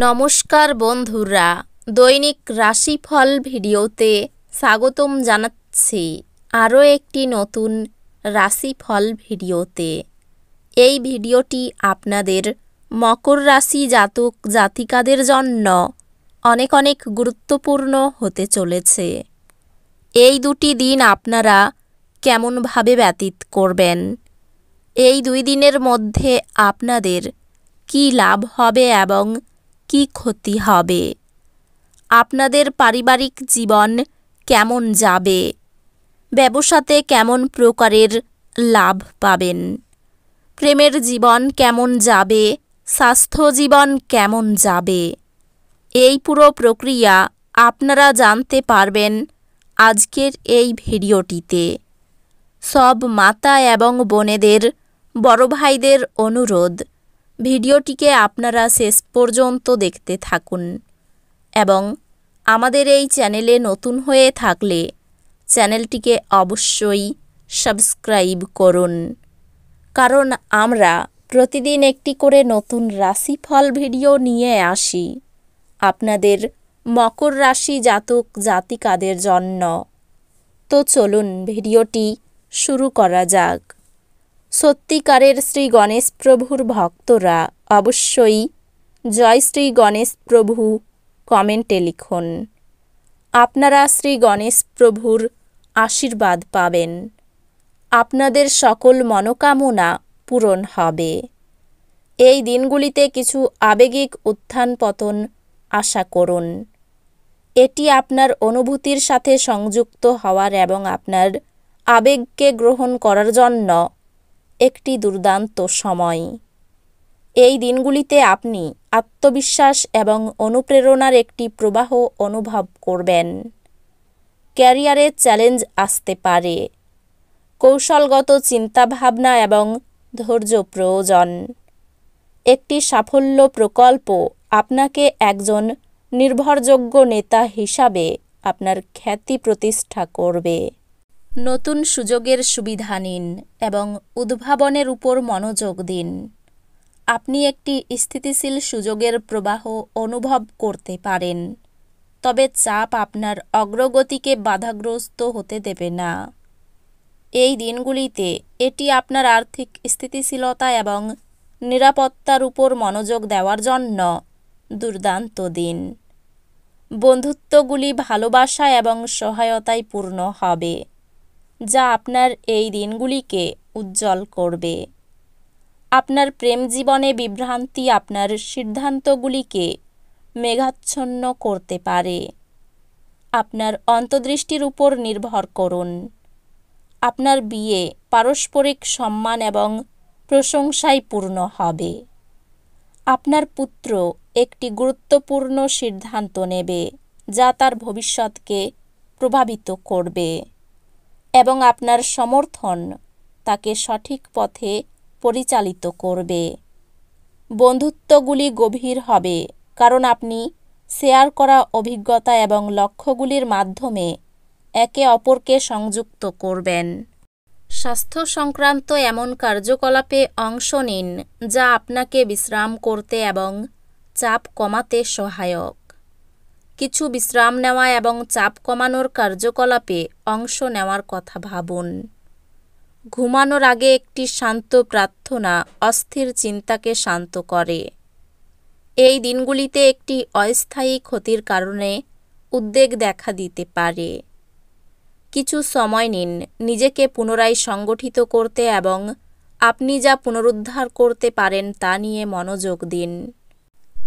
নমস্কার বন্ধুরা, দৈনিক রাশিফল ভিডিওতে স্বাগতম জানাচ্ছি আরও একটি নতুন রাশিফল ভিডিওতে। এই ভিডিওটি আপনাদের মকর রাশি জাতক জাতিকাদের জন্য অনেক অনেক গুরুত্বপূর্ণ হতে চলেছে। এই দুটি দিন আপনারা কেমনভাবে ব্যতীত করবেন, এই দুই দিনের মধ্যে আপনাদের কি লাভ হবে এবং কি ক্ষতি হবে, আপনাদের পারিবারিক জীবন কেমন যাবে, ব্যবসাতে কেমন প্রকারের লাভ পাবেন, প্রেমের জীবন কেমন যাবে, স্বাস্থ্য জীবন কেমন যাবে, এই পুরো প্রক্রিয়া আপনারা জানতে পারবেন আজকের এই ভিডিওটিতে। সব মাতা এবং বোনেদের, বড় ভাইদের অনুরোধ, ভিডিওটিকে আপনারা শেষ পর্যন্ত দেখতে থাকুন এবং আমাদের এই চ্যানেলে নতুন হয়ে থাকলে চ্যানেলটিকে অবশ্যই সাবস্ক্রাইব করুন, কারণ আমরা প্রতিদিন একটি করে নতুন রাশিফল ভিডিও নিয়ে আসি আপনাদের মকর রাশি জাতক জাতিকাদের জন্য। তো চলুন ভিডিওটি শুরু করা যাক। সত্যিকারের শ্রী গণেশ প্রভুর ভক্তরা অবশ্যই জয় শ্রী গণেশ প্রভু কমেন্টে লিখুন। আপনারা শ্রী গণেশ প্রভুর আশীর্বাদ পাবেন, আপনাদের সকল মনোকামনা পূরণ হবে। এই দিনগুলিতে কিছু আবেগিক উত্থান পতন আশা করুন। এটি আপনার অনুভূতির সাথে সংযুক্ত হওয়ার এবং আপনার আবেগকে গ্রহণ করার জন্য একটি দুর্দান্ত সময়। এই দিনগুলিতে আপনি আত্মবিশ্বাস এবং অনুপ্রেরণার একটি প্রবাহ অনুভব করবেন। ক্যারিয়ারে চ্যালেঞ্জ আসতে পারে, কৌশলগত চিন্তাভাবনা এবং ধৈর্য প্রয়োজন। একটি সাফল্য প্রকল্প আপনাকে একজন নির্ভরযোগ্য নেতা হিসাবে আপনার খ্যাতি প্রতিষ্ঠা করবে। নতুন সুযোগের সুবিধা নিন এবং উদ্ভাবনের উপর মনোযোগ দিন। আপনি একটি স্থিতিশীল সুযোগের প্রবাহ অনুভব করতে পারেন, তবে চাপ আপনার অগ্রগতিকে বাধাগ্রস্ত হতে দেবে না। এই দিনগুলিতে এটি আপনার আর্থিক স্থিতিশীলতা এবং নিরাপত্তার উপর মনোযোগ দেওয়ার জন্য দুর্দান্ত দিন। বন্ধুত্বগুলি ভালোবাসা এবং সহায়তায় পূর্ণ হবে, যা আপনার এই দিনগুলিকে উজ্জ্বল করবে। আপনার প্রেম জীবনে বিভ্রান্তি আপনার সিদ্ধান্তগুলিকে মেঘাচ্ছন্ন করতে পারে। আপনার অন্তর্দৃষ্টির উপর নির্ভর করুন। আপনার বিয়ে পারস্পরিক সম্মান এবং প্রশংসায় পূর্ণ হবে। আপনার পুত্র একটি গুরুত্বপূর্ণ সিদ্ধান্ত নেবে যা তার ভবিষ্যৎকে প্রভাবিত করবে এবং আপনার সমর্থন তাকে সঠিক পথে পরিচালিত করবে। বন্ধুত্বগুলি গভীর হবে, কারণ আপনি শেয়ার করা অভিজ্ঞতা এবং লক্ষ্যগুলির মাধ্যমে একে অপরকে সংযুক্ত করবেন। স্বাস্থ্য সংক্রান্ত এমন কার্যকলাপে অংশ নিন যা আপনাকে বিশ্রাম করতে এবং চাপ কমাতে সহায়ক। কিছু বিশ্রাম নেওয়া এবং চাপ কমানোর কার্যকলাপে অংশ নেওয়ার কথা ভাবুন। ঘুমানোর আগে একটি শান্ত প্রার্থনা অস্থির চিন্তাকে শান্ত করে। এই দিনগুলিতে একটি অস্থায়ী ক্ষতির কারণে উদ্বেগ দেখা দিতে পারে। কিছু সময় নিন নিজেকে পুনরায় সংগঠিত করতে এবং আপনি যা পুনরুদ্ধার করতে পারেন তা নিয়ে মনোযোগ দিন।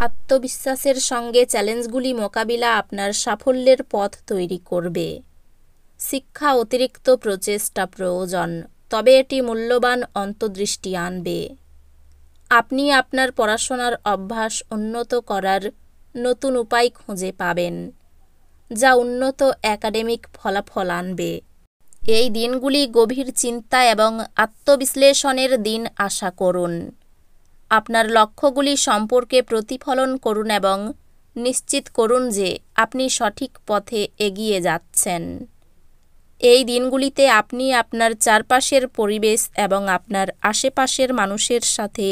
আত্মবিশ্বাসের সঙ্গে চ্যালেঞ্জগুলি মোকাবিলা আপনার সাফল্যের পথ তৈরি করবে। শিক্ষা অতিরিক্ত প্রচেষ্টা প্রয়োজন, তবে এটি মূল্যবান অন্তর্দৃষ্টি আনবে। আপনি আপনার পড়াশোনার অভ্যাস উন্নত করার নতুন উপায় খুঁজে পাবেন, যা উন্নত একাডেমিক ফলাফল আনবে। এই দিনগুলি গভীর চিন্তা এবং আত্মবিশ্লেষণের দিন আশা করুন। আপনার লক্ষ্যগুলি সম্পর্কে প্রতিফলন করুন এবং নিশ্চিত করুন যে আপনি সঠিক পথে এগিয়ে যাচ্ছেন। এই দিনগুলিতে আপনি আপনার চারপাশের পরিবেশ এবং আপনার আশেপাশের মানুষের সাথে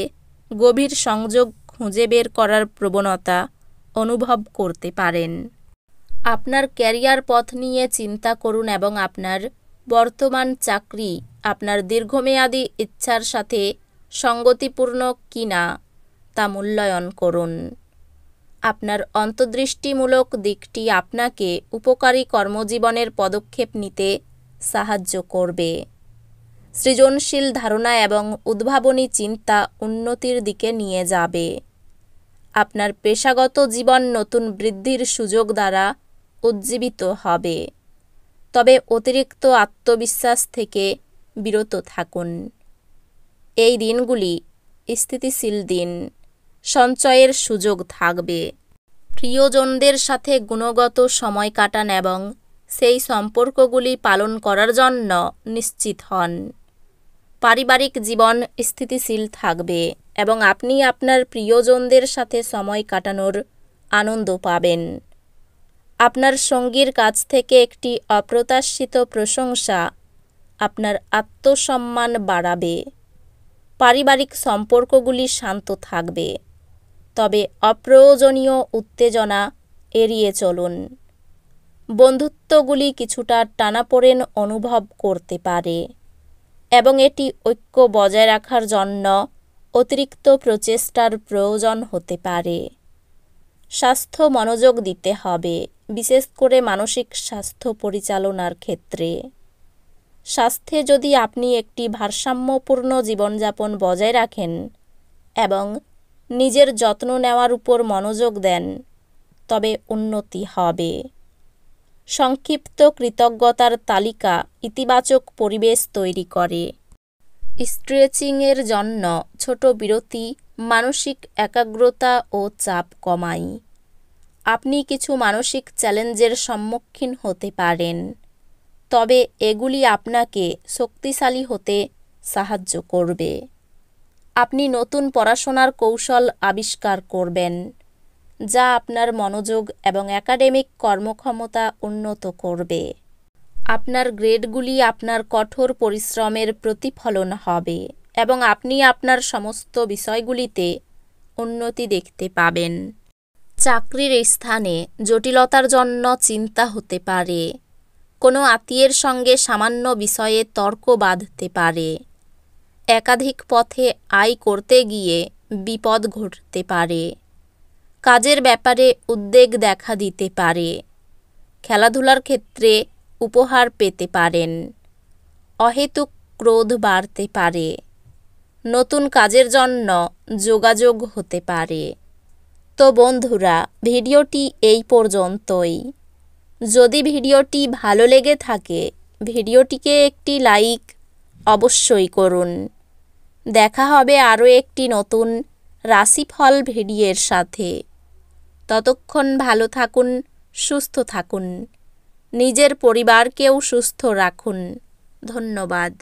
গভীর সংযোগ খুঁজে বের করার প্রবণতা অনুভব করতে পারেন। আপনার ক্যারিয়ার পথ নিয়ে চিন্তা করুন এবং আপনার বর্তমান চাকরি আপনার দীর্ঘমেয়াদী ইচ্ছার সাথে সঙ্গতিপূর্ণ কিনা তা মূল্যায়ন করুন। আপনার অন্তর্দৃষ্টিমূলক দিকটি আপনাকে উপকারী কর্মজীবনের পদক্ষেপ নিতে সাহায্য করবে। সৃজনশীল ধারণা এবং উদ্ভাবনী চিন্তা উন্নতির দিকে নিয়ে যাবে। আপনার পেশাগত জীবন নতুন বৃদ্ধির সুযোগ দ্বারা উজ্জীবিত হবে, তবে অতিরিক্ত আত্মবিশ্বাস থেকে বিরত থাকুন। এই দিনগুলি স্থিতিশীল দিন, সঞ্চয়ের সুযোগ থাকবে। প্রিয়জনদের সাথে গুণগত সময় কাটান এবং সেই সম্পর্কগুলি পালন করার জন্য নিশ্চিত হন। পারিবারিক জীবন স্থিতিশীল থাকবে এবং আপনি আপনার প্রিয়জনদের সাথে সময় কাটানোর আনন্দ পাবেন। আপনার সঙ্গীর কাছ থেকে একটি অপ্রত্যাশিত প্রশংসা আপনার আত্মসম্মান বাড়াবে। পারিবারিক সম্পর্কগুলি শান্ত থাকবে, তবে অপ্রয়োজনীয় উত্তেজনা এড়িয়ে চলুন। বন্ধুত্বগুলি কিছুটা টানাপোড়েন অনুভব করতে পারে এবং এটি ঐক্য বজায় রাখার জন্য অতিরিক্ত প্রচেষ্টার প্রয়োজন হতে পারে। স্বাস্থ্য মনোযোগ দিতে হবে, বিশেষ করে মানসিক স্বাস্থ্য পরিচালনার ক্ষেত্রে। স্বাস্থ্যে যদি আপনি একটি ভারসাম্যপূর্ণ জীবনযাপন বজায় রাখেন এবং নিজের যত্ন নেওয়ার উপর মনোযোগ দেন, তবে উন্নতি হবে। সংক্ষিপ্ত কৃতজ্ঞতার তালিকা ইতিবাচক পরিবেশ তৈরি করে। স্ট্রেচিংয়ের জন্য ছোট বিরতি মানসিক একাগ্রতা ও চাপ কমায়। আপনি কিছু মানসিক চ্যালেঞ্জের সম্মুখীন হতে পারেন, তবে এগুলি আপনাকে শক্তিশালী হতে সাহায্য করবে। আপনি নতুন পড়াশোনার কৌশল আবিষ্কার করবেন, যা আপনার মনোযোগ এবং একাডেমিক কর্মক্ষমতা উন্নত করবে। আপনার গ্রেডগুলি আপনার কঠোর পরিশ্রমের প্রতিফলন হবে এবং আপনি আপনার সমস্ত বিষয়গুলিতে উন্নতি দেখতে পাবেন। চাকরির স্থানে জটিলতার জন্য চিন্তা হতে পারে। কোনো আত্মীয়ের সঙ্গে সামান্য বিষয়ে তর্ক বাঁধতে পারে। একাধিক পথে আয় করতে গিয়ে বিপদ ঘটতে পারে। কাজের ব্যাপারে উদ্বেগ দেখা দিতে পারে। খেলাধুলার ক্ষেত্রে উপহার পেতে পারেন। অহেতুক ক্রোধ বাড়তে পারে। নতুন কাজের জন্য যোগাযোগ হতে পারে। তো বন্ধুরা, ভিডিওটি এই পর্যন্তই। যদি ভিডিওটি ভালো লেগে থাকে, ভিডিওটিকে একটি লাইক অবশ্যই করুন। দেখা হবে আরও একটি নতুন রাশিফল ভিডিওর সাথে। ততক্ষণ ভালো থাকুন, সুস্থ থাকুন, নিজের পরিবারকেও সুস্থ রাখুন। ধন্যবাদ।